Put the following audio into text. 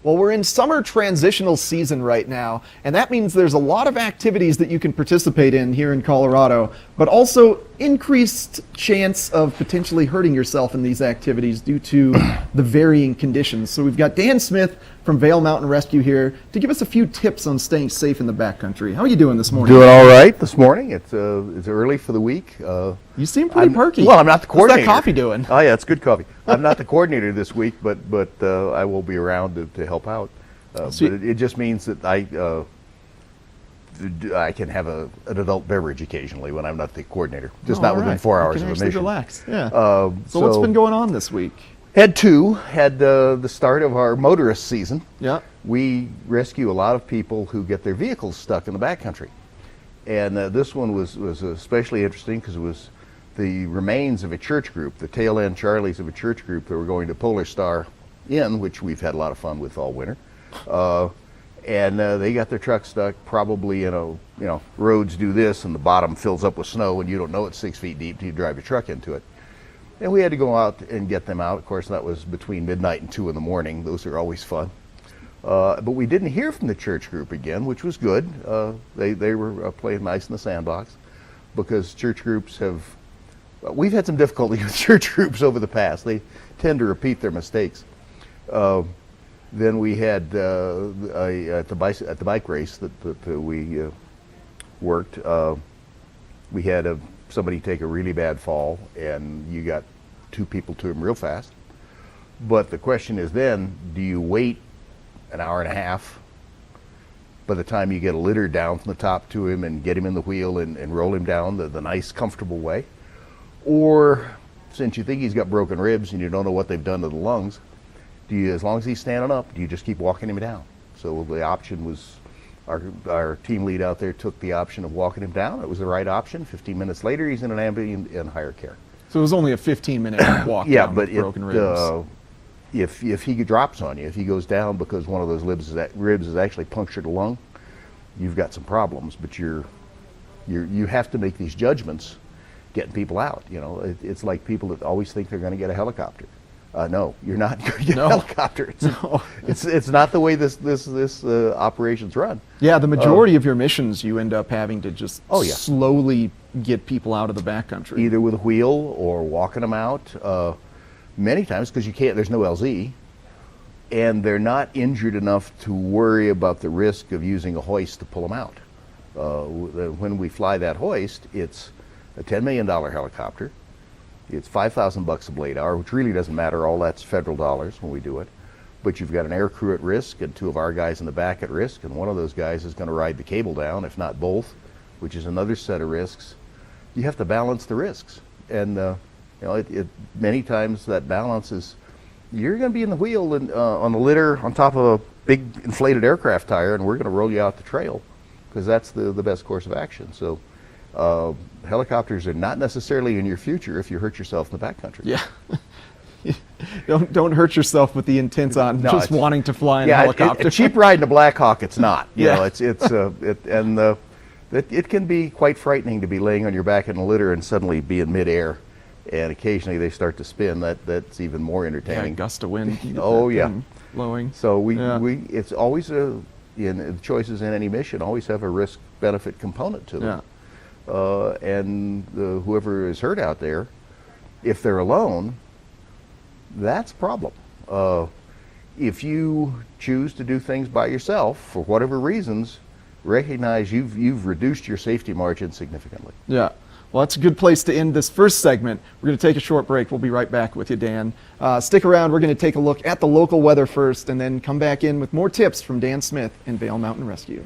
Well, we're in summer transitional season right now, and that means there's a lot of activities that you can participate in here in Colorado, but also increased chance of potentially hurting yourself in these activities due to the varying conditions. So we've got Dan Smith from Vail Mountain Rescue here to give us a few tips on staying safe in the backcountry. How are you doing this morning? Doing all right this morning. It's early for the week. You seem pretty perky. Well, I'm not the coordinator. What's that coffee doing? Oh yeah, it's good coffee. I'm not the coordinator this week, but I will be around to help out. But it just means that I can have an adult beverage occasionally when I'm not the coordinator. Just not within 4 hours of a mission. Relax. Yeah. So what's been going on this week? Had the start of our motorist season. Yeah. We rescue a lot of people who get their vehicles stuck in the backcountry. And this one was especially interesting because it was the remains of a church group, the tail end Charlies of a church group that were going to Polar Star Inn, which we've had a lot of fun with all winter. And they got their truck stuck probably in roads do this and the bottom fills up with snow and you don't know it's 6 feet deep till you drive your truck into it. And we had to go out and get them out. Of course, that was between midnight and 2 in the morning. Those are always fun. But we didn't hear from the church group again, which was good. They were playing nice in the sandbox because church groups we've had some difficulty with church groups over the past. They tend to repeat their mistakes. Then we had at the bike race that we worked, we had somebody take a really bad fall, and you got 2 people to him real fast. But the question is then, do you wait an hour and a half by the time you get a litter down from the top to him and get him in the wheel and roll him down the nice, comfortable way? Or since you think he's got broken ribs and you don't know what they've done to the lungs, do you, as long as he's standing up, do you just keep walking him down? So the option was, our team lead out there took the option of walking him down. It was the right option. 15 minutes later, he's in an ambulance in higher care. So it was only a 15-minute walk down with broken ribs. If he drops on you, if he goes down because one of those ribs is actually punctured a lung, you've got some problems. But you have to make these judgments getting people out. It's like people that always think they're going to get a helicopter. No, you're not going to get a helicopter. It's not the way this operations run. Yeah, the majority of your missions, you end up having to just slowly get people out of the backcountry. Either with a wheel or walking them out. Many times, because you can't, there's no LZ, and they're not injured enough to worry about the risk of using a hoist to pull them out. When we fly that hoist, it's a $10 million helicopter. It's $5,000 a blade hour, which really doesn't matter. All that's federal dollars when we do it. But you've got an air crew at risk and 2 of our guys in the back at risk, and one of those guys is going to ride the cable down, if not both, which is another set of risks. You have to balance the risks. And many times that balance is, you're going to be in the wheel and on the litter on top of a big inflated aircraft tire, and we're going to roll you out the trail because that's the best course of action. So helicopters are not necessarily in your future if you hurt yourself in the backcountry. Yeah. Don't hurt yourself with the intent on just wanting to fly in a helicopter. A cheap ride in a Black Hawk, it's not. It can be quite frightening to be laying on your back in a litter and suddenly be in midair, and occasionally they start to spin. That's even more entertaining. Yeah, gust of wind. Blowing. So it's always in choices in any mission always have a risk benefit component to them. And whoever is hurt out there, if they're alone, that's a problem. If you choose to do things by yourself for whatever reasons, recognize you've reduced your safety margin significantly. Yeah. Well, that's a good place to end this first segment. We're going to take a short break. We'll be right back with you, Dan. Stick around. We're going to take a look at the local weather first and then come back in with more tips from Dan Smith and Vail Mountain Rescue.